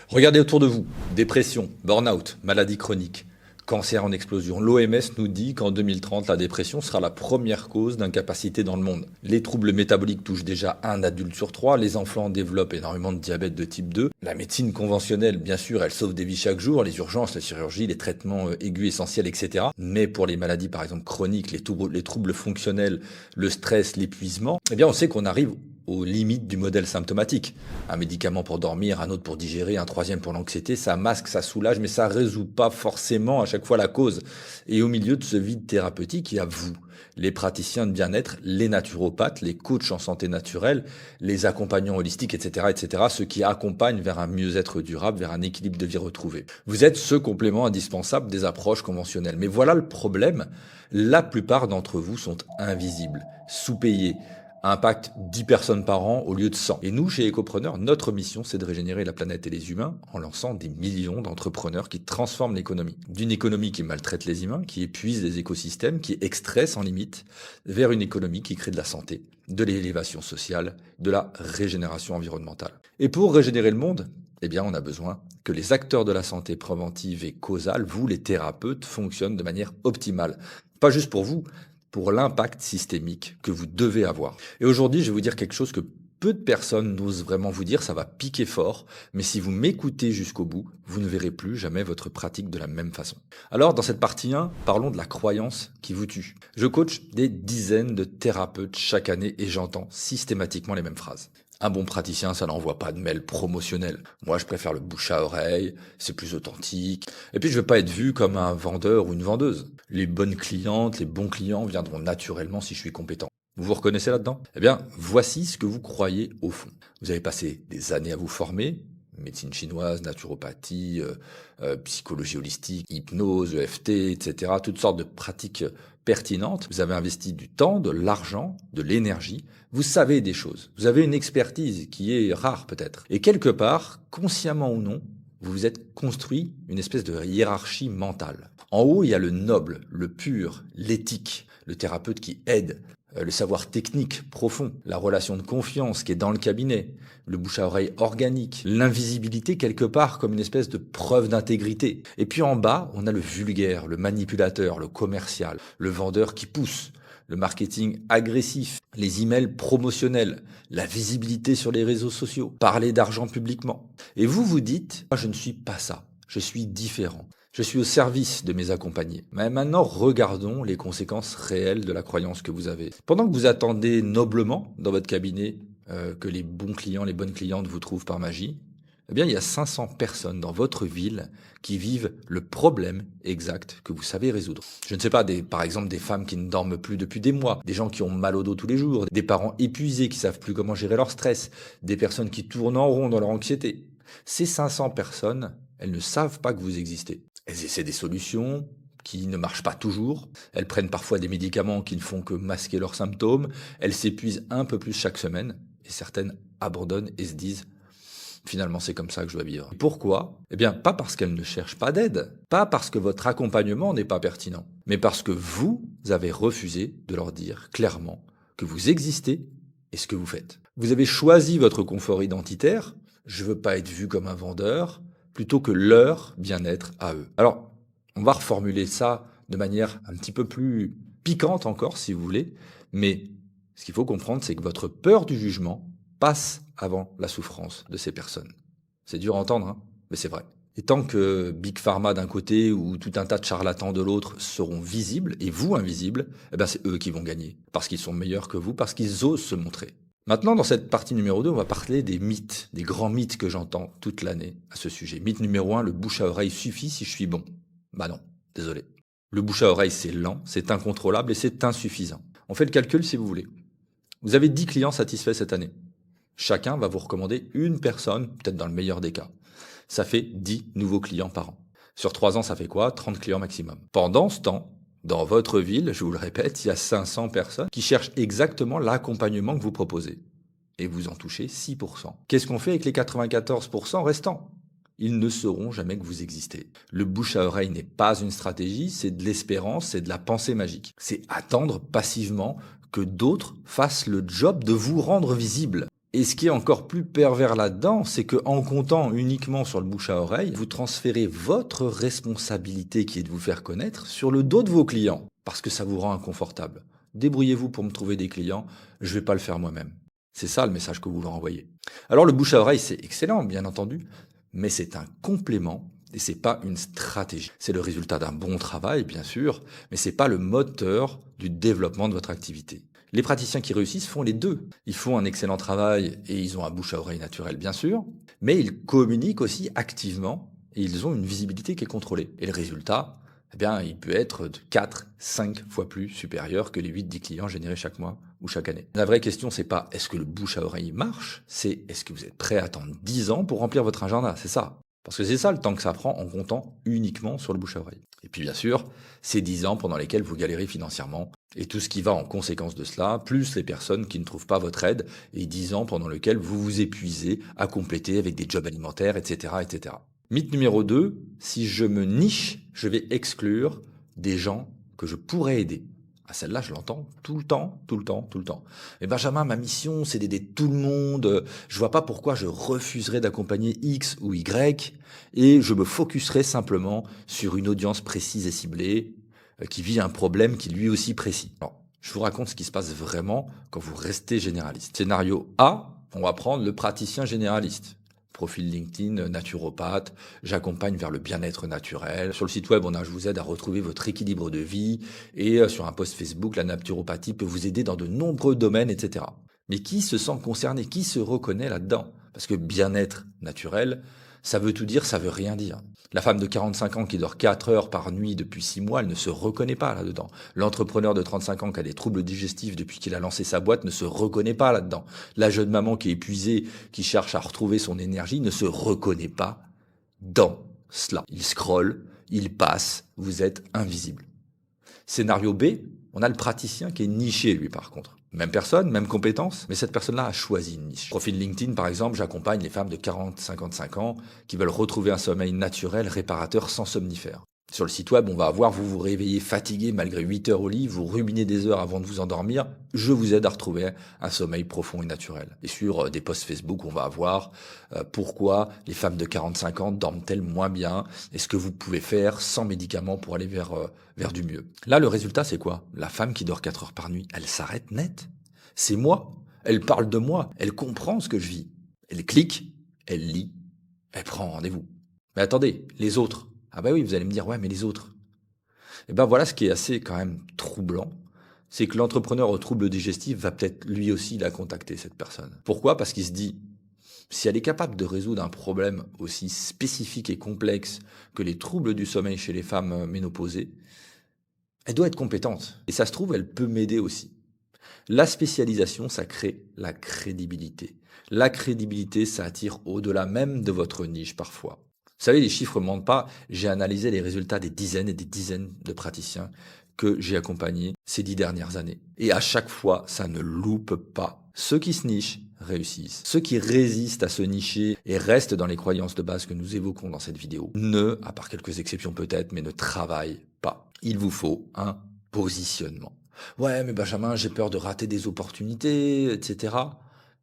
Regardez autour de vous. Dépression, burn-out, maladies chroniques, cancer en explosion. L'OMS nous dit qu'en 2030, la dépression sera la première cause d'incapacité dans le monde. Les troubles métaboliques touchent déjà un adulte sur trois. Les enfants développent énormément de diabète de type 2. La médecine conventionnelle, bien sûr, elle sauve des vies chaque jour. Les urgences, la chirurgie, les traitements aigus essentiels, etc. Mais pour les maladies, par exemple, chroniques, les troubles fonctionnels, le stress, l'épuisement, eh bien, on sait qu'on arrive aux limites du modèle symptomatique. Un médicament pour dormir, un autre pour digérer, un troisième pour l'anxiété, ça masque, ça soulage, mais ça résout pas forcément à chaque fois la cause. Et au milieu de ce vide thérapeutique, il y a vous, les praticiens de bien-être, les naturopathes, les coachs en santé naturelle, les accompagnants holistiques, etc., ceux qui accompagnent vers un mieux-être durable, vers un équilibre de vie retrouvé. Vous êtes ce complément indispensable des approches conventionnelles. Mais voilà le problème, la plupart d'entre vous sont invisibles, sous-payés, impacte 10 personnes par an au lieu de 100. Et nous, chez Ecopreneur, notre mission, c'est de régénérer la planète et les humains en lançant des millions d'entrepreneurs qui transforment l'économie. D'une économie qui maltraite les humains, qui épuise les écosystèmes, qui extrait sans limite, vers une économie qui crée de la santé, de l'élévation sociale, de la régénération environnementale. Et pour régénérer le monde, eh bien, on a besoin que les acteurs de la santé préventive et causale, vous, les thérapeutes, fonctionnent de manière optimale. Pas juste pour vous, pour l'impact systémique que vous devez avoir. Et aujourd'hui, je vais vous dire quelque chose que peu de personnes n'osent vraiment vous dire, ça va piquer fort, mais si vous m'écoutez jusqu'au bout, vous ne verrez plus jamais votre pratique de la même façon. Alors, dans cette partie 1, parlons de la croyance qui vous tue. Je coach des dizaines de thérapeutes chaque année et j'entends systématiquement les mêmes phrases. Un bon praticien, ça n'envoie pas de mail promotionnel. Moi, je préfère le bouche à oreille, c'est plus authentique. Et puis, je veux pas être vu comme un vendeur ou une vendeuse. Les bonnes clientes, les bons clients viendront naturellement si je suis compétent. Vous vous reconnaissez là-dedans? Eh bien, voici ce que vous croyez au fond. Vous avez passé des années à vous former, médecine chinoise, naturopathie, psychologie holistique, hypnose, EFT, etc. Toutes sortes de pratiques pertinentes. Vous avez investi du temps, de l'argent, de l'énergie. Vous savez des choses. Vous avez une expertise qui est rare peut-être. Et quelque part, consciemment ou non, vous vous êtes construit une espèce de hiérarchie mentale. En haut, il y a le noble, le pur, l'éthique, le thérapeute qui aide, le savoir technique profond, la relation de confiance qui est dans le cabinet, le bouche à oreille organique, l'invisibilité quelque part comme une espèce de preuve d'intégrité. Et puis en bas, on a le vulgaire, le manipulateur, le commercial, le vendeur qui pousse, le marketing agressif, les emails promotionnels, la visibilité sur les réseaux sociaux, parler d'argent publiquement. Et vous vous dites, moi je ne suis pas ça, je suis différent. Je suis au service de mes accompagnés. Mais maintenant, regardons les conséquences réelles de la croyance que vous avez. Pendant que vous attendez noblement dans votre cabinet que les bons clients, les bonnes clientes vous trouvent par magie, eh bien, il y a 500 personnes dans votre ville qui vivent le problème exact que vous savez résoudre. Je ne sais pas, par exemple, des femmes qui ne dorment plus depuis des mois, des gens qui ont mal au dos tous les jours, des parents épuisés qui savent plus comment gérer leur stress, des personnes qui tournent en rond dans leur anxiété. Ces 500 personnes, elles ne savent pas que vous existez. Elles essaient des solutions qui ne marchent pas toujours. Elles prennent parfois des médicaments qui ne font que masquer leurs symptômes. Elles s'épuisent un peu plus chaque semaine. Et certaines abandonnent et se disent « finalement c'est comme ça que je dois vivre ». Pourquoi? Eh bien, pas parce qu'elles ne cherchent pas d'aide. Pas parce que votre accompagnement n'est pas pertinent. Mais parce que vous avez refusé de leur dire clairement que vous existez et ce que vous faites. Vous avez choisi votre confort identitaire. Je veux pas être vu comme un vendeur, plutôt que leur bien-être à eux. Alors, on va reformuler ça de manière un petit peu plus piquante encore, si vous voulez, mais ce qu'il faut comprendre, c'est que votre peur du jugement passe avant la souffrance de ces personnes. C'est dur à entendre, hein, mais c'est vrai. Et tant que Big Pharma d'un côté ou tout un tas de charlatans de l'autre seront visibles, et vous invisibles, eh ben c'est eux qui vont gagner, parce qu'ils sont meilleurs que vous, parce qu'ils osent se montrer. Maintenant, dans cette partie numéro 2, on va parler des mythes, des grands mythes que j'entends toute l'année à ce sujet. Mythe numéro 1, le bouche à oreille suffit si je suis bon. Bah non, désolé. Le bouche à oreille, c'est lent, c'est incontrôlable et c'est insuffisant. On fait le calcul si vous voulez. Vous avez 10 clients satisfaits cette année. Chacun va vous recommander une personne, peut-être dans le meilleur des cas. Ça fait 10 nouveaux clients par an. Sur 3 ans, ça fait quoi? 30 clients maximum. Pendant ce temps, dans votre ville, je vous le répète, il y a 500 personnes qui cherchent exactement l'accompagnement que vous proposez. Et vous en touchez 6%. Qu'est-ce qu'on fait avec les 94% restants? Ils ne sauront jamais que vous existez. Le bouche à oreille n'est pas une stratégie, c'est de l'espérance, c'est de la pensée magique. C'est attendre passivement que d'autres fassent le job de vous rendre visible. Et ce qui est encore plus pervers là-dedans, c'est qu'en comptant uniquement sur le bouche à oreille, vous transférez votre responsabilité qui est de vous faire connaître sur le dos de vos clients, parce que ça vous rend inconfortable. Débrouillez-vous pour me trouver des clients, je ne vais pas le faire moi-même. C'est ça le message que vous leur envoyez. Alors le bouche à oreille, c'est excellent, bien entendu, mais c'est un complément et c'est pas une stratégie. C'est le résultat d'un bon travail, bien sûr, mais c'est pas le moteur du développement de votre activité. Les praticiens qui réussissent font les deux. Ils font un excellent travail et ils ont un bouche à oreille naturel, bien sûr, mais ils communiquent aussi activement et ils ont une visibilité qui est contrôlée. Et le résultat, eh bien, il peut être de 4, 5 fois plus supérieur que les 8-10 clients générés chaque mois ou chaque année. La vraie question, c'est pas est-ce que le bouche à oreille marche, c'est est-ce que vous êtes prêt à attendre 10 ans pour remplir votre agenda, c'est ça. Parce que c'est ça le temps que ça prend en comptant uniquement sur le bouche à oreille. Et puis bien sûr, c'est 10 ans pendant lesquels vous galérez financièrement et tout ce qui va en conséquence de cela, plus les personnes qui ne trouvent pas votre aide et 10 ans pendant lesquels vous vous épuisez à compléter avec des jobs alimentaires, etc., etc. Mythe numéro 2, si je me niche, je vais exclure des gens que je pourrais aider. Ah, celle-là, je l'entends tout le temps, tout le temps, tout le temps. Mais Benjamin, ma mission, c'est d'aider tout le monde. Je vois pas pourquoi je refuserais d'accompagner X ou Y et je me focuserais simplement sur une audience précise et ciblée qui vit un problème qui lui aussi précis. Alors, je vous raconte ce qui se passe vraiment quand vous restez généraliste. Scénario A, on va prendre le praticien généraliste. Profil LinkedIn, naturopathe, j'accompagne vers le bien-être naturel. Sur le site web, je vous aide à retrouver votre équilibre de vie. Et sur un post Facebook, la naturopathie peut vous aider dans de nombreux domaines, etc. Mais qui se sent concerné? Qui se reconnaît là-dedans? Parce que bien-être naturel, ça veut tout dire, ça veut rien dire. La femme de 45 ans qui dort 4 heures par nuit depuis 6 mois, elle ne se reconnaît pas là-dedans. L'entrepreneur de 35 ans qui a des troubles digestifs depuis qu'il a lancé sa boîte ne se reconnaît pas là-dedans. La jeune maman qui est épuisée, qui cherche à retrouver son énergie, ne se reconnaît pas dans cela. Il scrolle, il passe, vous êtes invisible. Scénario B, on a le praticien qui est niché, lui, par contre. Même personne, même compétence, mais cette personne-là a choisi une niche. Profil LinkedIn, par exemple, j'accompagne les femmes de 40-55 ans qui veulent retrouver un sommeil naturel, réparateur, sans somnifère. Sur le site web, on va voir, vous vous réveillez fatigué malgré 8 heures au lit, vous ruminez des heures avant de vous endormir, je vous aide à retrouver un sommeil profond et naturel. Et sur des posts Facebook, on va avoir pourquoi les femmes de 45 ans dorment-elles moins bien, et ce que vous pouvez faire sans médicaments pour aller vers du mieux. Là, le résultat, c'est quoi? La femme qui dort 4 heures par nuit, elle s'arrête net. C'est moi. Elle parle de moi. Elle comprend ce que je vis. Elle clique, elle lit, elle prend rendez-vous. Mais attendez, les autres. Ah bah oui, vous allez me dire, ouais, mais les autres. Et ben voilà ce qui est assez quand même troublant, c'est que l'entrepreneur au trouble digestif va peut-être lui aussi la contacter, cette personne. Pourquoi? Parce qu'il se dit, si elle est capable de résoudre un problème aussi spécifique et complexe que les troubles du sommeil chez les femmes ménopausées, elle doit être compétente. Et ça se trouve, elle peut m'aider aussi. La spécialisation, ça crée la crédibilité. La crédibilité, ça attire au-delà même de votre niche parfois. Vous savez, les chiffres ne mentent pas. J'ai analysé les résultats des dizaines et des dizaines de praticiens que j'ai accompagnés ces 10 dernières années. Et à chaque fois, ça ne loupe pas. Ceux qui se nichent réussissent. Ceux qui résistent à se nicher et restent dans les croyances de base que nous évoquons dans cette vidéo, à part quelques exceptions peut-être, mais ne travaillent pas. Il vous faut un positionnement. Ouais, mais Benjamin, j'ai peur de rater des opportunités, etc.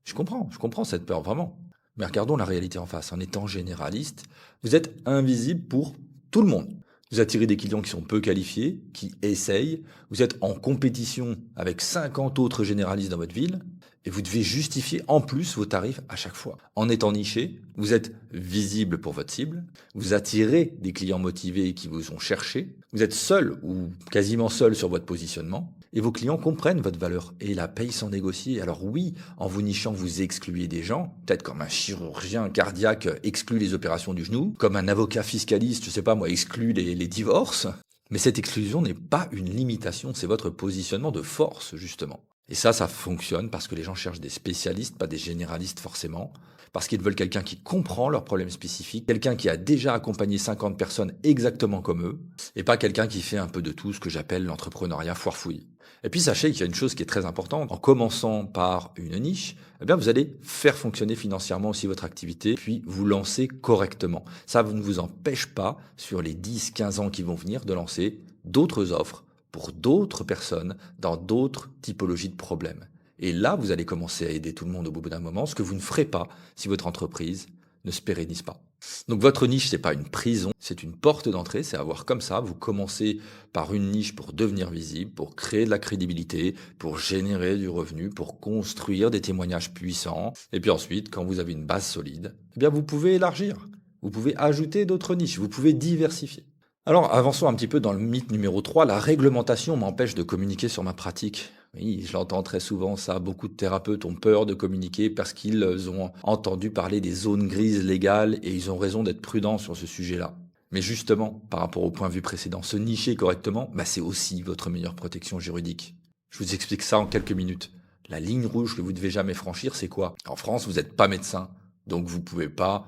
Je comprends cette peur, vraiment. Mais regardons la réalité en face. En étant généraliste, vous êtes invisible pour tout le monde. Vous attirez des clients qui sont peu qualifiés, qui essayent. Vous êtes en compétition avec 50 autres généralistes dans votre ville. Et vous devez justifier en plus vos tarifs à chaque fois. En étant niché, vous êtes visible pour votre cible. Vous attirez des clients motivés qui vous ont cherché. Vous êtes seul ou quasiment seul sur votre positionnement. Et vos clients comprennent votre valeur et la payent sans négocier. Alors oui, en vous nichant, vous excluez des gens, peut-être comme un chirurgien cardiaque exclut les opérations du genou, comme un avocat fiscaliste, exclut les divorces. Mais cette exclusion n'est pas une limitation, c'est votre positionnement de force, justement. Et ça fonctionne parce que les gens cherchent des spécialistes, pas des généralistes forcément, parce qu'ils veulent quelqu'un qui comprend leurs problèmes spécifiques, quelqu'un qui a déjà accompagné 50 personnes exactement comme eux, et pas quelqu'un qui fait un peu de tout, ce que j'appelle l'entrepreneuriat foire-fouille. Et puis sachez qu'il y a une chose qui est très importante, en commençant par une niche, vous allez faire fonctionner financièrement aussi votre activité, puis vous lancer correctement. Ça ne vous empêche pas, sur les 10-15 ans qui vont venir, de lancer d'autres offres, pour d'autres personnes dans d'autres typologies de problèmes. Et là, vous allez commencer à aider tout le monde au bout d'un moment, ce que vous ne ferez pas si votre entreprise ne se pérennise pas. Donc votre niche, c'est pas une prison, c'est une porte d'entrée, c'est à voir comme ça. Vous commencez par une niche pour devenir visible, pour créer de la crédibilité, pour générer du revenu, pour construire des témoignages puissants. Et puis ensuite, quand vous avez une base solide, eh bien vous pouvez élargir, vous pouvez ajouter d'autres niches, vous pouvez diversifier. Alors, avançons un petit peu dans le mythe numéro 3. La réglementation m'empêche de communiquer sur ma pratique. Oui, je l'entends très souvent, ça. Beaucoup de thérapeutes ont peur de communiquer parce qu'ils ont entendu parler des zones grises légales et ils ont raison d'être prudents sur ce sujet-là. Mais justement, par rapport au point de vue précédent, se nicher correctement, c'est aussi votre meilleure protection juridique. Je vous explique ça en quelques minutes. La ligne rouge que vous ne devez jamais franchir, c'est quoi? En France, vous n'êtes pas médecin, donc vous ne pouvez pas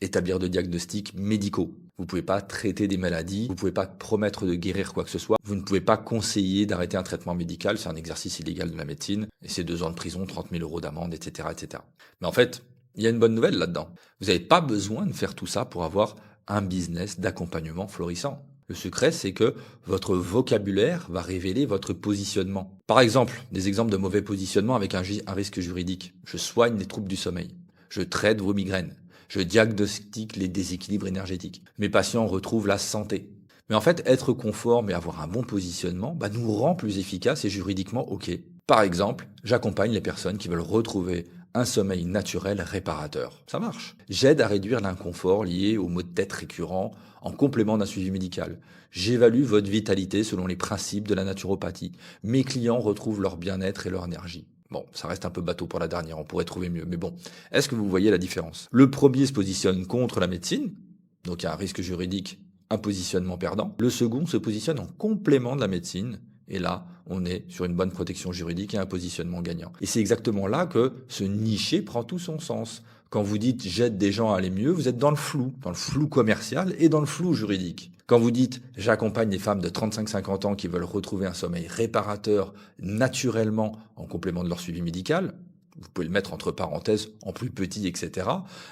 établir de diagnostics médicaux. Vous ne pouvez pas traiter des maladies, vous ne pouvez pas promettre de guérir quoi que ce soit, vous ne pouvez pas conseiller d'arrêter un traitement médical, c'est un exercice illégal de la médecine, et c'est 2 ans de prison, 30 000 euros d'amende, etc., etc. Mais en fait, il y a une bonne nouvelle là-dedans. Vous n'avez pas besoin de faire tout ça pour avoir un business d'accompagnement florissant. Le secret, c'est que votre vocabulaire va révéler votre positionnement. Par exemple, des exemples de mauvais positionnement avec un risque juridique. Je soigne les troubles du sommeil. Je traite vos migraines. Je diagnostique les déséquilibres énergétiques. Mes patients retrouvent la santé. Mais en fait, être conforme et avoir un bon positionnement nous rend plus efficaces et juridiquement OK. Par exemple, j'accompagne les personnes qui veulent retrouver un sommeil naturel réparateur. Ça marche. J'aide à réduire l'inconfort lié aux maux de tête récurrents en complément d'un suivi médical. J'évalue votre vitalité selon les principes de la naturopathie. Mes clients retrouvent leur bien-être et leur énergie. Bon, ça reste un peu bateau pour la dernière, on pourrait trouver mieux. Mais bon, est-ce que vous voyez la différence? Le premier se positionne contre la médecine, donc il y a un risque juridique, un positionnement perdant. Le second se positionne en complément de la médecine, et là, on est sur une bonne protection juridique et un positionnement gagnant. Et c'est exactement là que ce nicher prend tout son sens. Quand vous dites « j'aide des gens à aller mieux », vous êtes dans le flou commercial et dans le flou juridique. Quand vous dites « j'accompagne des femmes de 35-50 ans qui veulent retrouver un sommeil réparateur naturellement en complément de leur suivi médical », vous pouvez le mettre entre parenthèses en plus petit, etc.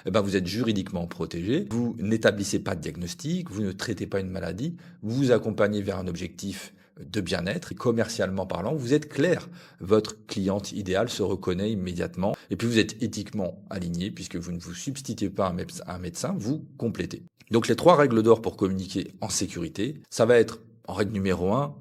Vous êtes juridiquement protégé, vous n'établissez pas de diagnostic, vous ne traitez pas une maladie, vous vous accompagnez vers un objectif de bien-être et commercialement parlant, vous êtes clair. Votre cliente idéale se reconnaît immédiatement et puis vous êtes éthiquement aligné puisque vous ne vous substituez pas à un médecin, vous complétez. Donc les 3 règles d'or pour communiquer en sécurité, ça va être en règle numéro 1,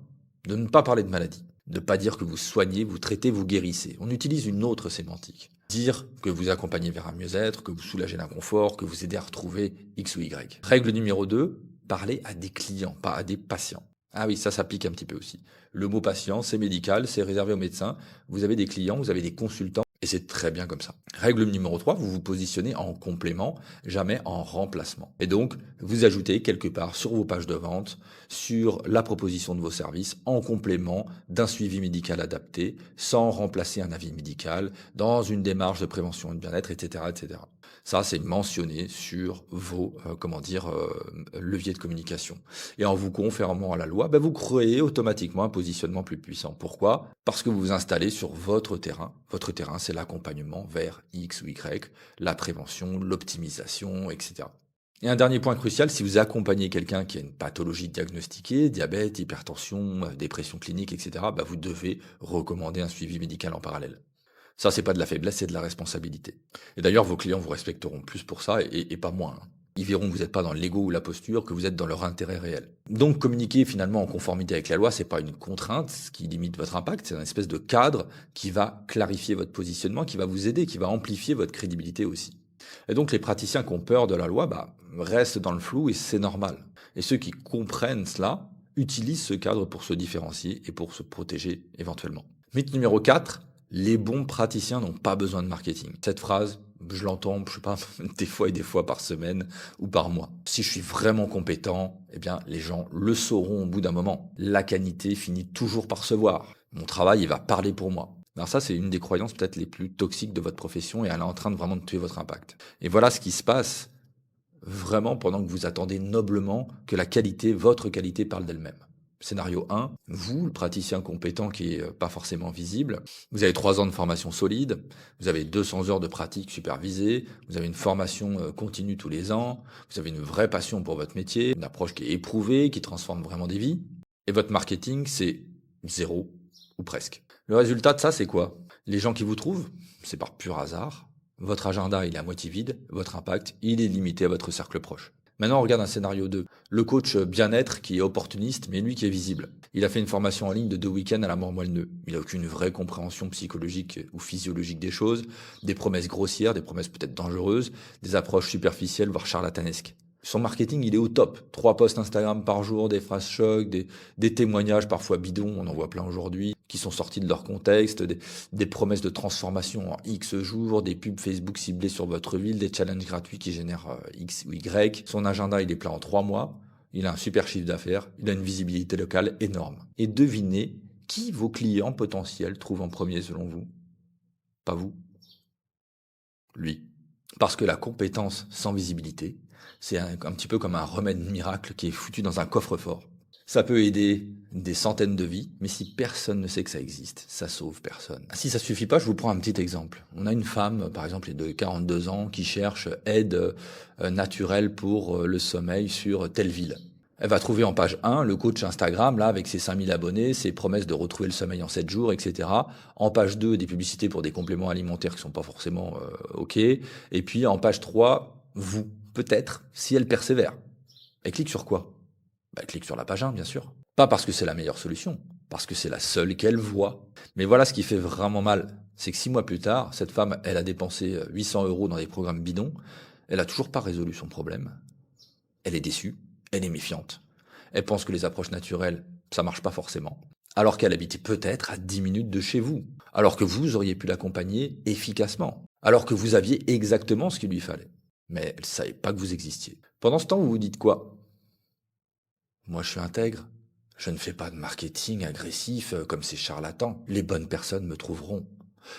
de ne pas parler de maladie. De ne pas dire que vous soignez, vous traitez, vous guérissez. On utilise une autre sémantique. Dire que vous accompagnez vers un mieux-être, que vous soulagez l'inconfort, que vous aidez à retrouver X ou Y. Règle numéro 2, parler à des clients, pas à des patients. Ah oui, ça s'applique un petit peu aussi. Le mot patient, c'est médical, c'est réservé aux médecins. Vous avez des clients, vous avez des consultants, et c'est très bien comme ça. Règle numéro 3, vous vous positionnez en complément, jamais en remplacement. Et donc, vous ajoutez quelque part sur vos pages de vente, sur la proposition de vos services, en complément d'un suivi médical adapté, sans remplacer un avis médical, dans une démarche de prévention et de bien-être, etc., etc. Ça, c'est mentionné sur vos leviers de communication. Et en vous conformant à la loi, vous créez automatiquement un positionnement plus puissant. Pourquoi? Parce que vous vous installez sur votre terrain. Votre terrain, c'est l'accompagnement vers X ou Y, la prévention, l'optimisation, etc. Et un dernier point crucial, si vous accompagnez quelqu'un qui a une pathologie diagnostiquée, diabète, hypertension, dépression clinique, etc., vous devez recommander un suivi médical en parallèle. Ça, c'est pas de la faiblesse, c'est de la responsabilité. Et d'ailleurs, vos clients vous respecteront plus pour ça et pas moins. Ils verront que vous n'êtes pas dans l'ego ou la posture, que vous êtes dans leur intérêt réel. Donc, communiquer finalement en conformité avec la loi, c'est pas une contrainte, ce qui limite votre impact, c'est une espèce de cadre qui va clarifier votre positionnement, qui va vous aider, qui va amplifier votre crédibilité aussi. Et donc, les praticiens qui ont peur de la loi, restent dans le flou et c'est normal. Et ceux qui comprennent cela utilisent ce cadre pour se différencier et pour se protéger éventuellement. Mythe numéro 4. Les bons praticiens n'ont pas besoin de marketing. Cette phrase, je l'entends, je sais pas, des fois et des fois par semaine ou par mois. Si je suis vraiment compétent, les gens le sauront au bout d'un moment. La qualité finit toujours par se voir. Mon travail, il va parler pour moi. Alors ça, c'est une des croyances peut-être les plus toxiques de votre profession et elle est en train de vraiment de tuer votre impact. Et voilà ce qui se passe vraiment pendant que vous attendez noblement que la qualité, votre qualité parle d'elle-même. Scénario 1, vous, le praticien compétent qui est pas forcément visible, vous avez 3 ans de formation solide, vous avez 200 heures de pratique supervisée, vous avez une formation continue tous les ans, vous avez une vraie passion pour votre métier, une approche qui est éprouvée, qui transforme vraiment des vies, et votre marketing, c'est 0 ou presque. Le résultat de ça, c'est quoi? Les gens qui vous trouvent, c'est par pur hasard. Votre agenda, il est à moitié vide. Votre impact, il est limité à votre cercle proche. Maintenant, on regarde un scénario 2. Le coach bien-être qui est opportuniste, mais lui qui est visible. Il a fait une formation en ligne de 2 week-ends à la mort moelle-nœud. Il n'a aucune vraie compréhension psychologique ou physiologique des choses, des promesses grossières, des promesses peut-être dangereuses, des approches superficielles, voire charlatanesques. Son marketing, il est au top. 3 posts Instagram par jour, des phrases chocs, des témoignages parfois bidons, on en voit plein aujourd'hui, qui sont sortis de leur contexte, des promesses de transformation en X jours, des pubs Facebook ciblées sur votre ville, des challenges gratuits qui génèrent X ou Y. Son agenda, il est plein en 3 mois. Il a un super chiffre d'affaires, il a une visibilité locale énorme. Et devinez qui vos clients potentiels trouvent en premier selon vous? Pas vous, lui. Parce que la compétence sans visibilité, c'est un petit peu comme un remède miracle qui est foutu dans un coffre-fort. Ça peut aider des centaines de vies, mais si personne ne sait que ça existe, ça sauve personne. Si ça suffit pas, je vous prends un petit exemple. On a une femme, par exemple, de 42 ans, qui cherche aide naturelle pour le sommeil sur telle ville. Elle va trouver en page 1 le coach Instagram, là, avec ses 5000 abonnés, ses promesses de retrouver le sommeil en 7 jours, etc. En page 2, des publicités pour des compléments alimentaires qui sont pas forcément OK. Et puis en page 3, vous, peut-être, si elle persévère. Elle clique sur quoi? Elle clique sur la page 1, bien sûr. Pas parce que c'est la meilleure solution, parce que c'est la seule qu'elle voit. Mais voilà ce qui fait vraiment mal, c'est que 6 mois plus tard, cette femme, elle a dépensé 800 € dans des programmes bidons, elle a toujours pas résolu son problème. Elle est déçue, elle est méfiante. Elle pense que les approches naturelles, ça marche pas forcément. Alors qu'elle habitait peut-être à 10 minutes de chez vous. Alors que vous auriez pu l'accompagner efficacement. Alors que vous aviez exactement ce qu'il lui fallait. Mais elle savait pas que vous existiez. Pendant ce temps, vous vous dites quoi? Moi, je suis intègre. Je ne fais pas de marketing agressif comme ces charlatans. Les bonnes personnes me trouveront.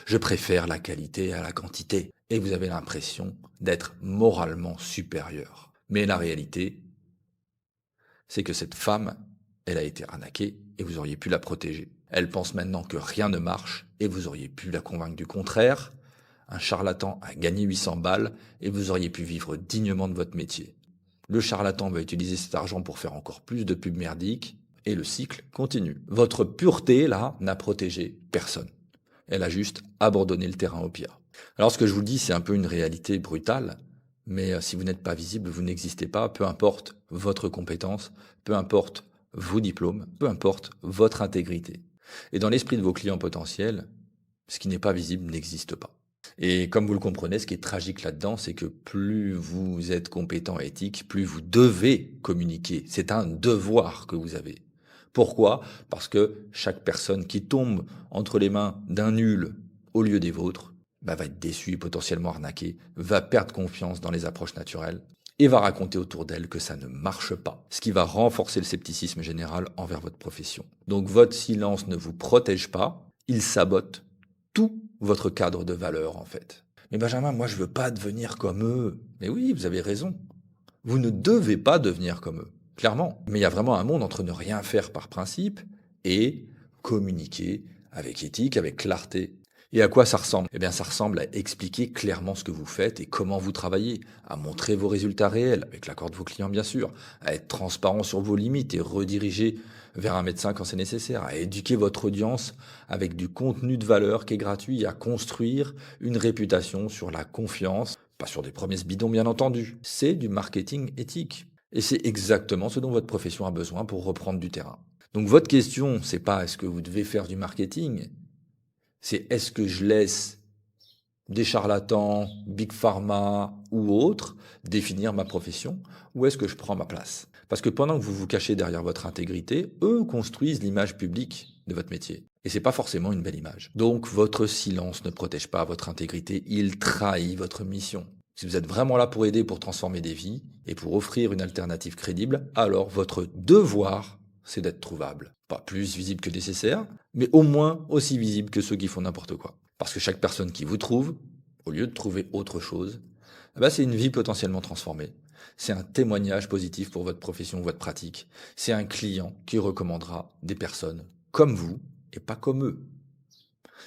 Je préfère la qualité à la quantité. Et vous avez l'impression d'être moralement supérieur. Mais la réalité, c'est que cette femme, elle a été arnaquée et vous auriez pu la protéger. Elle pense maintenant que rien ne marche et vous auriez pu la convaincre du contraire. Un charlatan a gagné 800 balles et vous auriez pu vivre dignement de votre métier. Le charlatan va utiliser cet argent pour faire encore plus de pubs merdiques et le cycle continue. Votre pureté, là, n'a protégé personne. Elle a juste abandonné le terrain au pire. Alors ce que je vous dis, c'est un peu une réalité brutale, mais si vous n'êtes pas visible, vous n'existez pas, peu importe votre compétence, peu importe vos diplômes, peu importe votre intégrité. Et dans l'esprit de vos clients potentiels, ce qui n'est pas visible n'existe pas. Et comme vous le comprenez, ce qui est tragique là-dedans, c'est que plus vous êtes compétent et éthique, plus vous devez communiquer. C'est un devoir que vous avez. Pourquoi? Parce que chaque personne qui tombe entre les mains d'un nul au lieu des vôtres, va être déçue et potentiellement arnaquée, va perdre confiance dans les approches naturelles et va raconter autour d'elle que ça ne marche pas, ce qui va renforcer le scepticisme général envers votre profession. Donc votre silence ne vous protège pas, il sabote tout votre cadre de valeur en fait. Mais Benjamin, moi je veux pas devenir comme eux. Mais oui, vous avez raison. Vous ne devez pas devenir comme eux, clairement. Mais il y a vraiment un monde entre ne rien faire par principe et communiquer avec éthique, avec clarté. Et à quoi ça ressemble? Eh bien, ça ressemble à expliquer clairement ce que vous faites et comment vous travaillez, à montrer vos résultats réels, avec l'accord de vos clients bien sûr, à être transparent sur vos limites et rediriger vers un médecin quand c'est nécessaire, à éduquer votre audience avec du contenu de valeur qui est gratuit, à construire une réputation sur la confiance, pas sur des promesses bidons bien entendu. C'est du marketing éthique. Et c'est exactement ce dont votre profession a besoin pour reprendre du terrain. Donc votre question, c'est pas est-ce que vous devez faire du marketing, c'est est-ce que je laisse des charlatans, Big Pharma ou autres définir ma profession ou est-ce que je prends ma place? Parce que pendant que vous vous cachez derrière votre intégrité, eux construisent l'image publique de votre métier. Et c'est pas forcément une belle image. Donc votre silence ne protège pas votre intégrité, il trahit votre mission. Si vous êtes vraiment là pour aider, pour transformer des vies et pour offrir une alternative crédible, alors votre devoir, c'est d'être trouvable. Pas plus visible que nécessaire, mais au moins aussi visible que ceux qui font n'importe quoi. Parce que chaque personne qui vous trouve, au lieu de trouver autre chose, c'est une vie potentiellement transformée. C'est un témoignage positif pour votre profession, votre pratique. C'est un client qui recommandera des personnes comme vous et pas comme eux.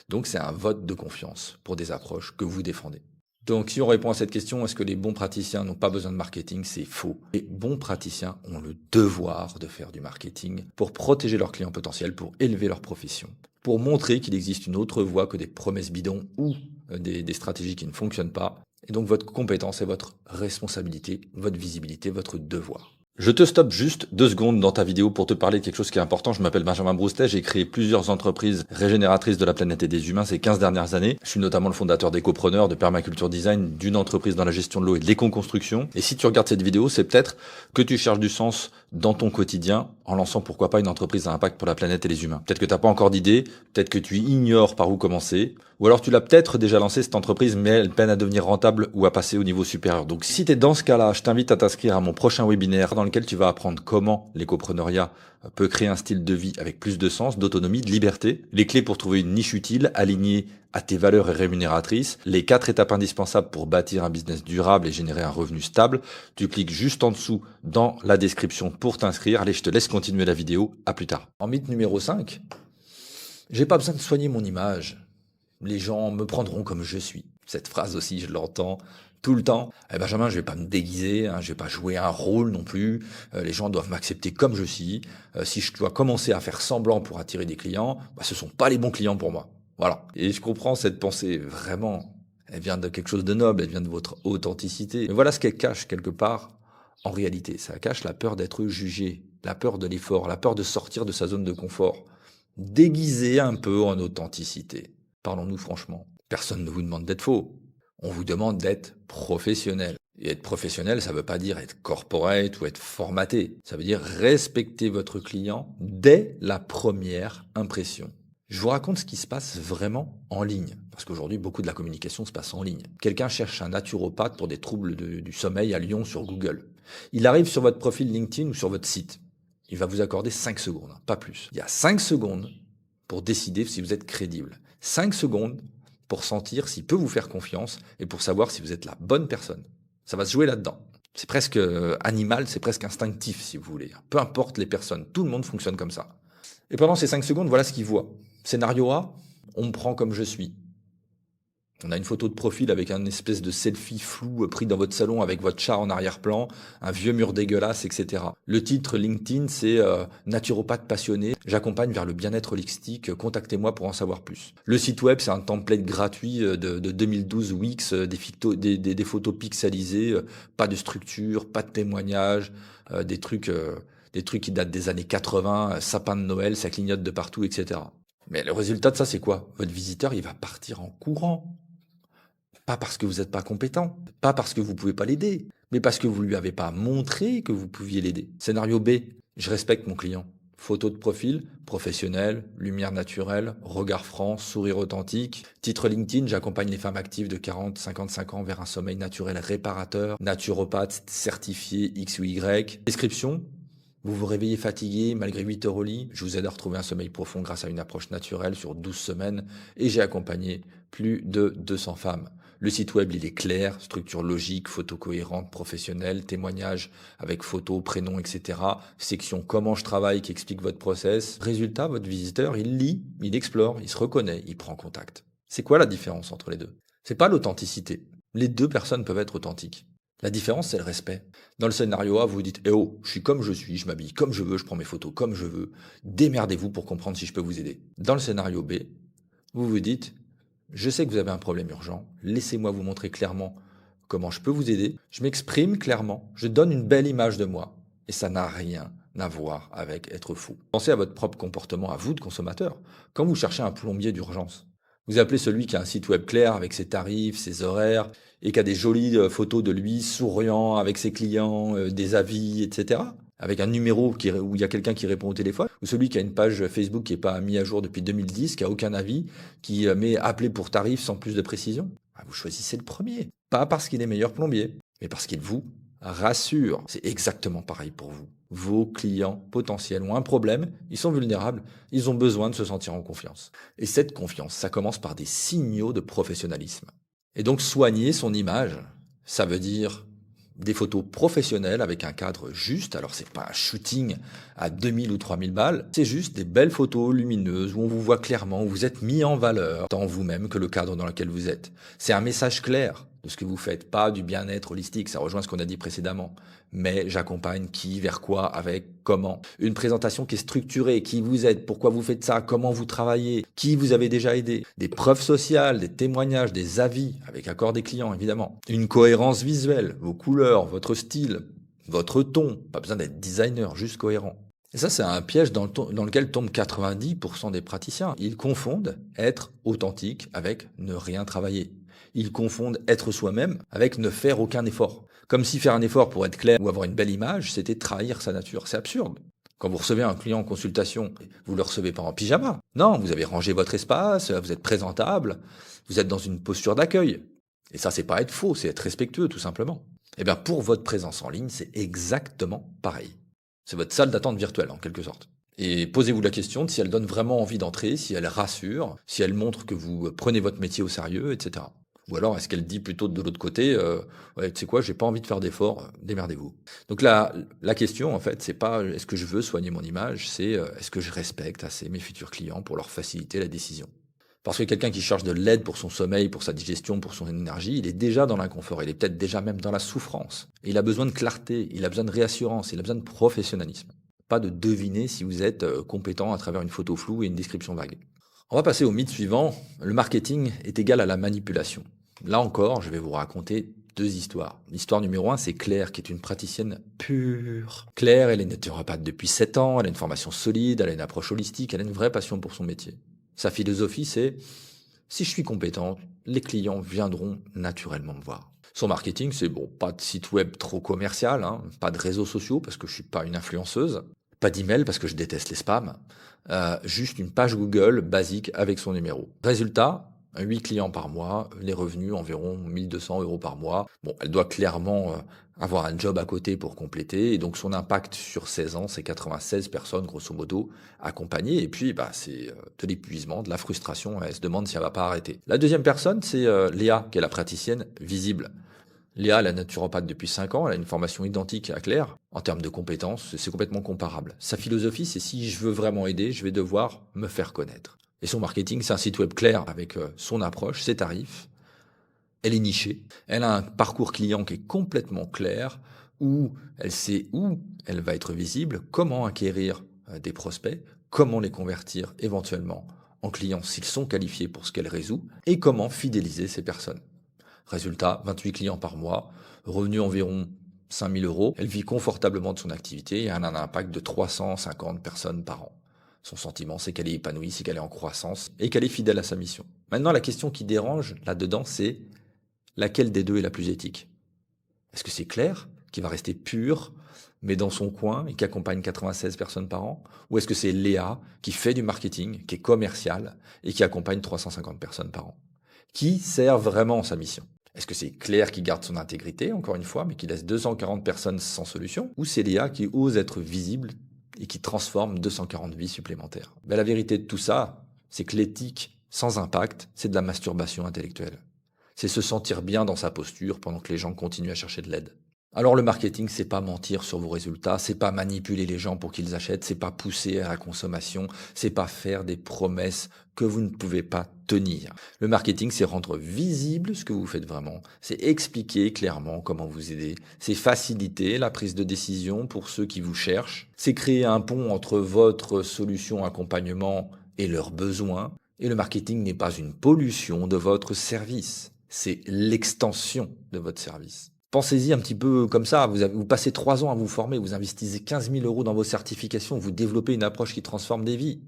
Donc c'est un vote de confiance pour des approches que vous défendez. Donc si on répond à cette question, est-ce que les bons praticiens n'ont pas besoin de marketing? C'est faux. Les bons praticiens ont le devoir de faire du marketing pour protéger leurs clients potentiels, pour élever leur profession, pour montrer qu'il existe une autre voie que des promesses bidons ou des stratégies qui ne fonctionnent pas. Et donc votre compétence est votre responsabilité, votre visibilité, votre devoir. Je te stoppe juste 2 secondes dans ta vidéo pour te parler de quelque chose qui est important. Je m'appelle Benjamin Broustet, j'ai créé plusieurs entreprises régénératrices de la planète et des humains ces 15 dernières années. Je suis notamment le fondateur d'Ecopreneur, de Permaculture Design, d'une entreprise dans la gestion de l'eau et de l'éco-construction. Et si tu regardes cette vidéo, c'est peut-être que tu cherches du sens dans ton quotidien en lançant pourquoi pas une entreprise à impact pour la planète et les humains. Peut-être que tu n'as pas encore d'idée, peut-être que tu ignores par où commencer, ou alors tu l'as peut-être déjà lancé cette entreprise mais elle peine à devenir rentable ou à passer au niveau supérieur. Donc si tu es dans ce cas-là, je t'invite à t'inscrire à mon prochain webinaire dans lequel tu vas apprendre comment l'écopreneuriat peut créer un style de vie avec plus de sens, d'autonomie, de liberté, les clés pour trouver une niche utile, alignée à tes valeurs et rémunératrices, les 4 étapes indispensables pour bâtir un business durable et générer un revenu stable. Tu cliques juste en dessous dans la description pour t'inscrire. Allez, je te laisse continuer la vidéo. À plus tard. En mythe numéro 5, j'ai pas besoin de soigner mon image. Les gens me prendront comme je suis. Cette phrase aussi, je l'entends tout le temps. Benjamin, je vais pas me déguiser, je vais pas jouer un rôle non plus. Les gens doivent m'accepter comme je suis. Si je dois commencer à faire semblant pour attirer des clients, ce sont pas les bons clients pour moi. Voilà. Et je comprends cette pensée vraiment. Elle vient de quelque chose de noble, elle vient de votre authenticité. Mais voilà ce qu'elle cache quelque part en réalité. Ça cache la peur d'être jugé, la peur de l'effort, la peur de sortir de sa zone de confort. Déguiser un peu en authenticité. Parlons-nous franchement. Personne ne vous demande d'être faux. On vous demande d'être professionnel. Et être professionnel, ça ne veut pas dire être corporate ou être formaté. Ça veut dire respecter votre client dès la première impression. Je vous raconte ce qui se passe vraiment en ligne. Parce qu'aujourd'hui, beaucoup de la communication se passe en ligne. Quelqu'un cherche un naturopathe pour des troubles du sommeil à Lyon sur Google. Il arrive sur votre profil LinkedIn ou sur votre site. Il va vous accorder 5 secondes, pas plus. Il y a 5 secondes pour décider si vous êtes crédible. 5 secondes pour sentir s'il peut vous faire confiance et pour savoir si vous êtes la bonne personne. Ça va se jouer là-dedans. C'est presque animal, c'est presque instinctif si vous voulez. Peu importe les personnes, tout le monde fonctionne comme ça. Et pendant ces 5 secondes, voilà ce qu'il voit. Scénario A, on me prend comme je suis. On a une photo de profil avec un espèce de selfie flou pris dans votre salon avec votre chat en arrière-plan, un vieux mur dégueulasse, etc. Le titre LinkedIn, c'est naturopathe passionné, j'accompagne vers le bien-être holistique, contactez-moi pour en savoir plus. Le site web, c'est un template gratuit de 2012 Wix, des photos pixelisées, pas de structure, pas de témoignage, des trucs qui datent des années 80, sapin de Noël, ça clignote de partout, etc. Mais le résultat de ça, c'est quoi? Votre visiteur, il va partir en courant. Pas parce que vous n'êtes pas compétent, pas parce que vous ne pouvez pas l'aider, mais parce que vous ne lui avez pas montré que vous pouviez l'aider. Scénario B, je respecte mon client. Photo de profil, professionnel, lumière naturelle, regard franc, sourire authentique. Titre LinkedIn, j'accompagne les femmes actives de 40-55 ans vers un sommeil naturel réparateur, naturopathe certifié X ou Y. Description, vous vous réveillez fatigué malgré 8 heures au lit. Je vous aide à retrouver un sommeil profond grâce à une approche naturelle sur 12 semaines et j'ai accompagné plus de 200 femmes. Le site web, il est clair, structure logique, photo cohérente, professionnelle, témoignage avec photo, prénom, etc. Section comment je travaille qui explique votre process. Résultat, votre visiteur, il lit, il explore, il se reconnaît, il prend contact. C'est quoi la différence entre les deux? C'est pas l'authenticité. Les deux personnes peuvent être authentiques. La différence, c'est le respect. Dans le scénario A, vous vous dites « Eh oh, je suis comme je suis, je m'habille comme je veux, je prends mes photos comme je veux. Démerdez-vous pour comprendre si je peux vous aider. » Dans le scénario B, vous vous dites « Je sais que vous avez un problème urgent, laissez-moi vous montrer clairement comment je peux vous aider. Je m'exprime clairement, je donne une belle image de moi. » Et ça n'a rien à voir avec être fou. Pensez à votre propre comportement, à vous de consommateur. Quand vous cherchez un plombier d'urgence, vous appelez celui qui a un site web clair avec ses tarifs, ses horaires, et qui a des jolies photos de lui souriant avec ses clients, des avis, etc. Avec un numéro où il y a quelqu'un qui répond au téléphone, ou celui qui a une page Facebook qui n'est pas mis à jour depuis 2010, qui a aucun avis, qui met appelé pour tarif sans plus de précision. Vous choisissez le premier. Pas parce qu'il est meilleur plombier, mais parce qu'il vous rassure. C'est exactement pareil pour vous. Vos clients potentiels ont un problème, ils sont vulnérables, ils ont besoin de se sentir en confiance. Et cette confiance, ça commence par des signaux de professionnalisme. Et donc soigner son image, ça veut dire des photos professionnelles avec un cadre juste. Alors c'est pas un shooting à 2000 ou 3000 balles, c'est juste des belles photos lumineuses où on vous voit clairement, où vous êtes mis en valeur, tant vous-même que le cadre dans lequel vous êtes. C'est un message clair de ce que vous faites, pas du bien-être holistique, ça rejoint ce qu'on a dit précédemment, mais j'accompagne qui, vers quoi, avec, comment. Une présentation qui est structurée, qui vous aide, pourquoi vous faites ça, comment vous travaillez, qui vous avez déjà aidé, des preuves sociales, des témoignages, des avis, avec accord des clients évidemment. Une cohérence visuelle, vos couleurs, votre style, votre ton, pas besoin d'être designer, juste cohérent. Et ça, c'est un piège dans lequel tombent 90% des praticiens. Ils confondent être authentique avec ne rien travailler. Ils confondent être soi-même avec ne faire aucun effort. Comme si faire un effort pour être clair ou avoir une belle image, c'était trahir sa nature. C'est absurde. Quand vous recevez un client en consultation, vous ne le recevez pas en pyjama. Non, vous avez rangé votre espace, vous êtes présentable, vous êtes dans une posture d'accueil. Et ça, c'est pas être faux, c'est être respectueux, tout simplement. Eh bien, pour votre présence en ligne, c'est exactement pareil. C'est votre salle d'attente virtuelle, en quelque sorte. Et posez-vous la question de si elle donne vraiment envie d'entrer, si elle rassure, si elle montre que vous prenez votre métier au sérieux, etc. Ou alors, est-ce qu'elle dit plutôt de l'autre côté, ouais, tu sais quoi, j'ai pas envie de faire d'efforts, démerdez-vous. Donc la question, en fait, c'est pas est-ce que je veux soigner mon image, c'est est-ce que je respecte assez mes futurs clients pour leur faciliter la décision. Parce que quelqu'un qui cherche de l'aide pour son sommeil, pour sa digestion, pour son énergie, il est déjà dans l'inconfort, il est peut-être déjà même dans la souffrance. Et il a besoin de clarté, il a besoin de réassurance, il a besoin de professionnalisme. Pas de deviner si vous êtes compétent à travers une photo floue et une description vague. On va passer au mythe suivant, le marketing est égal à la manipulation. Là encore, je vais vous raconter 2 histoires. L'histoire numéro 1, c'est Claire, qui est une praticienne pure. Claire, elle est naturopathe depuis 7 ans, elle a une formation solide, elle a une approche holistique, elle a une vraie passion pour son métier. Sa philosophie, c'est « si je suis compétente, les clients viendront naturellement me voir ». Son marketing, c'est bon, pas de site web trop commercial, pas de réseaux sociaux parce que je suis pas une influenceuse, pas d'email parce que je déteste les spams, juste une page Google basique avec son numéro. Résultat, 8 clients par mois, les revenus environ 1200 € par mois. Bon, elle doit clairement avoir un job à côté pour compléter, et donc son impact sur 16 ans, c'est 96 personnes grosso modo accompagnées, et puis c'est de l'épuisement, de la frustration, elle se demande si elle va pas arrêter. La deuxième personne, c'est Léa, qui est la praticienne visible. Léa, elle est naturopathe depuis 5 ans, elle a une formation identique à Claire. En termes de compétences, c'est complètement comparable. Sa philosophie, c'est si je veux vraiment aider, je vais devoir me faire connaître. Et son marketing, c'est un site web clair avec son approche, ses tarifs. Elle est nichée. Elle a un parcours client qui est complètement clair, où elle sait où elle va être visible, comment acquérir des prospects, comment les convertir éventuellement en clients s'ils sont qualifiés pour ce qu'elle résout, et comment fidéliser ces personnes. Résultat, 28 clients par mois, revenu environ 5 000 €. Elle vit confortablement de son activité et elle a un impact de 350 personnes par an. Son sentiment, c'est qu'elle est épanouie, c'est qu'elle est en croissance et qu'elle est fidèle à sa mission. Maintenant, la question qui dérange là-dedans, c'est laquelle des deux est la plus éthique? Est-ce que c'est Claire, qui va rester pure, mais dans son coin et qui accompagne 96 personnes par an? Ou est-ce que c'est Léa, qui fait du marketing, qui est commercial et qui accompagne 350 personnes par an? Qui sert vraiment sa mission? Est-ce que c'est Claire qui garde son intégrité, encore une fois, mais qui laisse 240 personnes sans solution? Ou c'est Léa qui ose être visible et qui transforme 240 vies supplémentaires? La vérité de tout ça, c'est que l'éthique sans impact, c'est de la masturbation intellectuelle. C'est se sentir bien dans sa posture pendant que les gens continuent à chercher de l'aide. Alors le marketing, c'est pas mentir sur vos résultats, c'est pas manipuler les gens pour qu'ils achètent, c'est pas pousser à la consommation, c'est pas faire des promesses que vous ne pouvez pas tenir. Le marketing, c'est rendre visible ce que vous faites vraiment, c'est expliquer clairement comment vous aider, c'est faciliter la prise de décision pour ceux qui vous cherchent, c'est créer un pont entre votre solution accompagnement et leurs besoins. Et le marketing n'est pas une pollution de votre service, c'est l'extension de votre service. Pensez-y un petit peu comme ça, vous passez 3 ans à vous former, vous investissez 15 000 € dans vos certifications, vous développez une approche qui transforme des vies.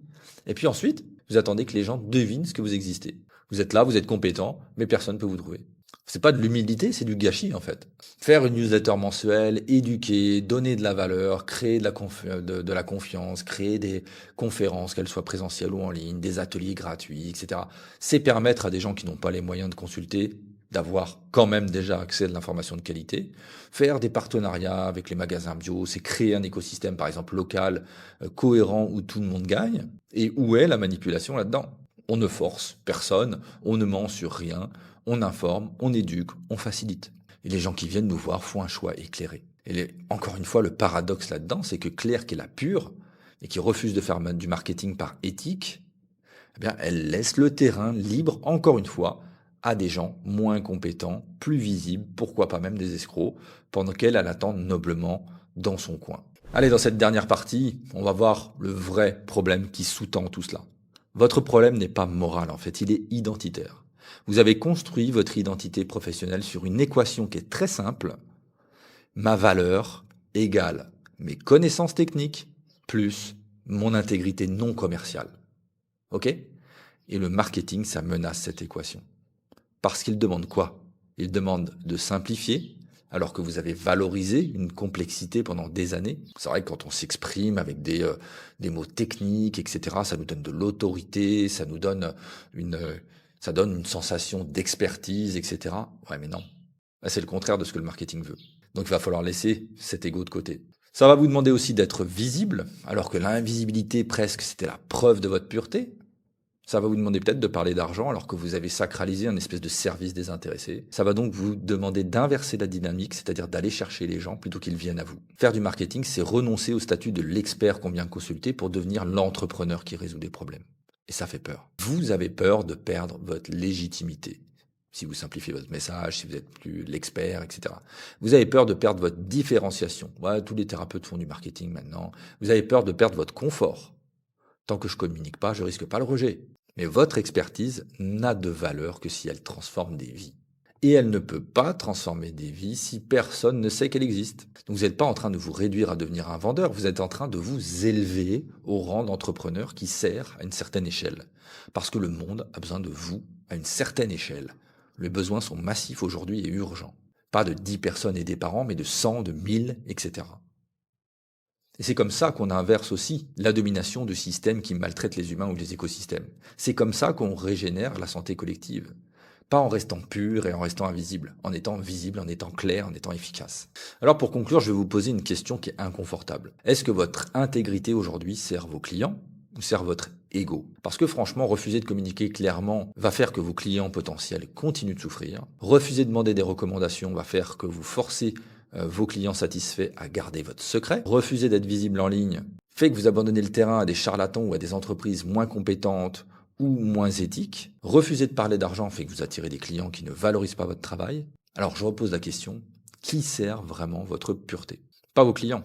Et puis ensuite, vous attendez que les gens devinent ce que vous existez. Vous êtes là, vous êtes compétent, mais personne ne peut vous trouver. C'est pas de l'humilité, c'est du gâchis en fait. Faire une newsletter mensuelle, éduquer, donner de la valeur, créer de la confiance, créer des conférences, qu'elles soient présentielles ou en ligne, des ateliers gratuits, etc. C'est permettre à des gens qui n'ont pas les moyens de consulter d'avoir quand même déjà accès à de l'information de qualité. Faire des partenariats avec les magasins bio, c'est créer un écosystème par exemple local, cohérent, où tout le monde gagne. Et où est la manipulation là-dedans? On ne force personne, on ne ment sur rien, on informe, on éduque, on facilite. Et les gens qui viennent nous voir font un choix éclairé. Et encore une fois, le paradoxe là-dedans, c'est que Claire, qui est la pure, et qui refuse de faire du marketing par éthique, eh bien, elle laisse le terrain libre, encore une fois, à des gens moins compétents, plus visibles, pourquoi pas même des escrocs, pendant qu'elle attend noblement dans son coin. Allez, dans cette dernière partie, on va voir le vrai problème qui sous-tend tout cela. Votre problème n'est pas moral, en fait, il est identitaire. Vous avez construit votre identité professionnelle sur une équation qui est très simple. Ma valeur égale mes connaissances techniques plus mon intégrité non commerciale. OK ? Et le marketing, ça menace cette équation. Parce qu'il demande quoi ? Il demande de simplifier, alors que vous avez valorisé une complexité pendant des années. C'est vrai que quand on s'exprime avec des mots techniques, etc., ça nous donne de l'autorité, ça donne une sensation d'expertise, etc. Ouais, mais non. Là, c'est le contraire de ce que le marketing veut. Donc, il va falloir laisser cet ego de côté. Ça va vous demander aussi d'être visible, alors que l'invisibilité, presque, c'était la preuve de votre pureté. Ça va vous demander peut-être de parler d'argent alors que vous avez sacralisé un espèce de service désintéressé. Ça va donc vous demander d'inverser la dynamique, c'est-à-dire d'aller chercher les gens plutôt qu'ils viennent à vous. Faire du marketing, c'est renoncer au statut de l'expert qu'on vient consulter pour devenir l'entrepreneur qui résout des problèmes. Et ça fait peur. Vous avez peur de perdre votre légitimité. Si vous simplifiez votre message, si vous n'êtes plus l'expert, etc. Vous avez peur de perdre votre différenciation. Ouais, tous les thérapeutes font du marketing maintenant. Vous avez peur de perdre votre confort. Tant que je communique pas, je risque pas le rejet. Mais votre expertise n'a de valeur que si elle transforme des vies. Et elle ne peut pas transformer des vies si personne ne sait qu'elle existe. Donc vous n'êtes pas en train de vous réduire à devenir un vendeur, vous êtes en train de vous élever au rang d'entrepreneur qui sert à une certaine échelle. Parce que le monde a besoin de vous à une certaine échelle. Les besoins sont massifs aujourd'hui et urgents. Pas de 10 personnes aidées par an, mais de 100, de 1000, etc. Et c'est comme ça qu'on inverse aussi la domination de systèmes qui maltraitent les humains ou les écosystèmes. C'est comme ça qu'on régénère la santé collective. Pas en restant pur et en restant invisible, en étant visible, en étant clair, en étant efficace. Alors pour conclure, je vais vous poser une question qui est inconfortable. Est-ce que votre intégrité aujourd'hui sert vos clients ou sert votre ego ? Parce que franchement, refuser de communiquer clairement va faire que vos clients potentiels continuent de souffrir. Refuser de demander des recommandations va faire que vous forcez vos clients satisfaits à garder votre secret. Refuser d'être visible en ligne fait que vous abandonnez le terrain à des charlatans ou à des entreprises moins compétentes ou moins éthiques. Refuser de parler d'argent fait que vous attirez des clients qui ne valorisent pas votre travail. Alors je repose la question, qui sert vraiment votre pureté ? Pas vos clients.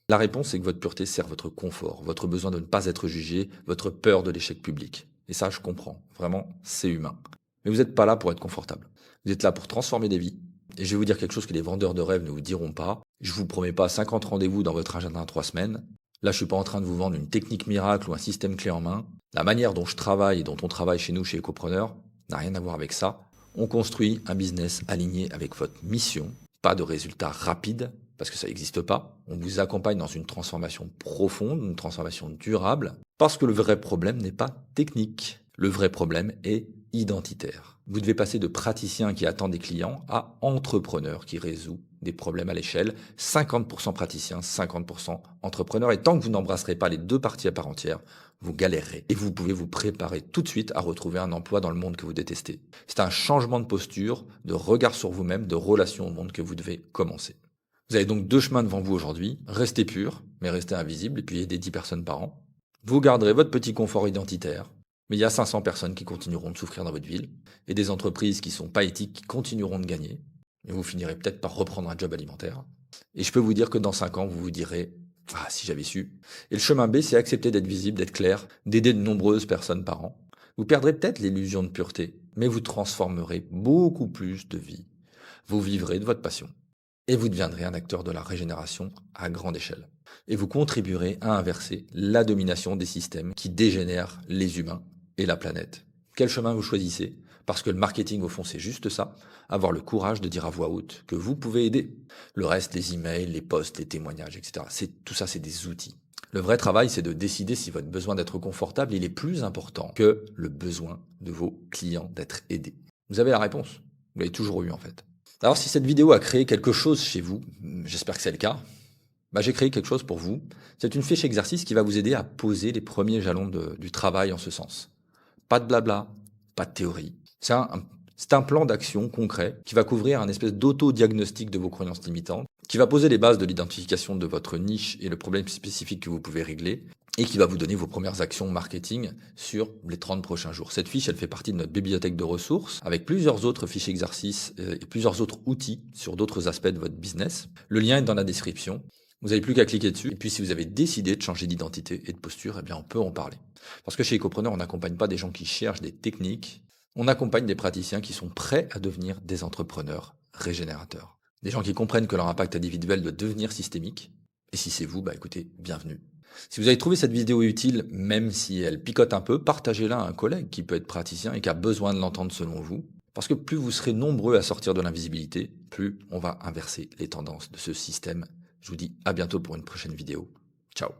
La réponse, c'est que votre pureté sert votre confort, votre besoin de ne pas être jugé, votre peur de l'échec public. Et ça, je comprends. Vraiment, c'est humain. Mais vous n'êtes pas là pour être confortable. Vous êtes là pour transformer des vies. Et je vais vous dire quelque chose que les vendeurs de rêves ne vous diront pas. Je vous promets pas 50 rendez-vous dans votre agenda en 3 semaines. Là, je suis pas en train de vous vendre une technique miracle ou un système clé en main. La manière dont je travaille et dont on travaille chez nous, chez Ecopreneur, n'a rien à voir avec ça. On construit un business aligné avec votre mission. Pas de résultats rapides, parce que ça n'existe pas. On vous accompagne dans une transformation profonde, une transformation durable, parce que le vrai problème n'est pas technique. Le vrai problème est identitaire. Vous devez passer de praticien qui attend des clients à entrepreneur qui résout des problèmes à l'échelle. 50% praticien, 50% entrepreneur. Et tant que vous n'embrasserez pas les deux parties à part entière, vous galérerez. Et vous pouvez vous préparer tout de suite à retrouver un emploi dans le monde que vous détestez. C'est un changement de posture, de regard sur vous-même, de relation au monde que vous devez commencer. Vous avez donc 2 chemins devant vous aujourd'hui. Restez pur, mais restez invisible et puis aidez 10 personnes par an. Vous garderez votre petit confort identitaire. Mais il y a 500 personnes qui continueront de souffrir dans votre ville et des entreprises qui sont pas éthiques qui continueront de gagner. Et vous finirez peut-être par reprendre un job alimentaire. Et je peux vous dire que dans 5 ans, vous vous direz « Ah, si j'avais su ». Et le chemin B, c'est accepter d'être visible, d'être clair, d'aider de nombreuses personnes par an. Vous perdrez peut-être l'illusion de pureté, mais vous transformerez beaucoup plus de vies. Vous vivrez de votre passion. Et vous deviendrez un acteur de la régénération à grande échelle. Et vous contribuerez à inverser la domination des systèmes qui dégénèrent les humains et la planète. Quel chemin vous choisissez ? Parce que le marketing, au fond, c'est juste ça. Avoir le courage de dire à voix haute que vous pouvez aider. Le reste, les emails, les posts, les témoignages, etc. Tout ça, c'est des outils. Le vrai travail, c'est de décider si votre besoin d'être confortable, il est plus important que le besoin de vos clients d'être aidés. Vous avez la réponse. Vous l'avez toujours eu, en fait. Alors, si cette vidéo a créé quelque chose chez vous, j'espère que c'est le cas, j'ai créé quelque chose pour vous. C'est une fiche exercice qui va vous aider à poser les premiers jalons du travail en ce sens. Pas de blabla, pas de théorie. C'est un plan d'action concret qui va couvrir un espèce d'auto-diagnostic de vos croyances limitantes, qui va poser les bases de l'identification de votre niche et le problème spécifique que vous pouvez régler, et qui va vous donner vos premières actions marketing sur les 30 prochains jours. Cette fiche, elle fait partie de notre bibliothèque de ressources avec plusieurs autres fiches exercices et plusieurs autres outils sur d'autres aspects de votre business. Le lien est dans la description. Vous n'avez plus qu'à cliquer dessus. Et puis, si vous avez décidé de changer d'identité et de posture, eh bien, on peut en parler. Parce que chez Ecopreneur, on n'accompagne pas des gens qui cherchent des techniques. On accompagne des praticiens qui sont prêts à devenir des entrepreneurs régénérateurs. Des gens qui comprennent que leur impact individuel doit devenir systémique. Et si c'est vous, écoutez, bienvenue. Si vous avez trouvé cette vidéo utile, même si elle picote un peu, partagez-la à un collègue qui peut être praticien et qui a besoin de l'entendre selon vous. Parce que plus vous serez nombreux à sortir de l'invisibilité, plus on va inverser les tendances de ce système. Je vous dis à bientôt pour une prochaine vidéo. Ciao.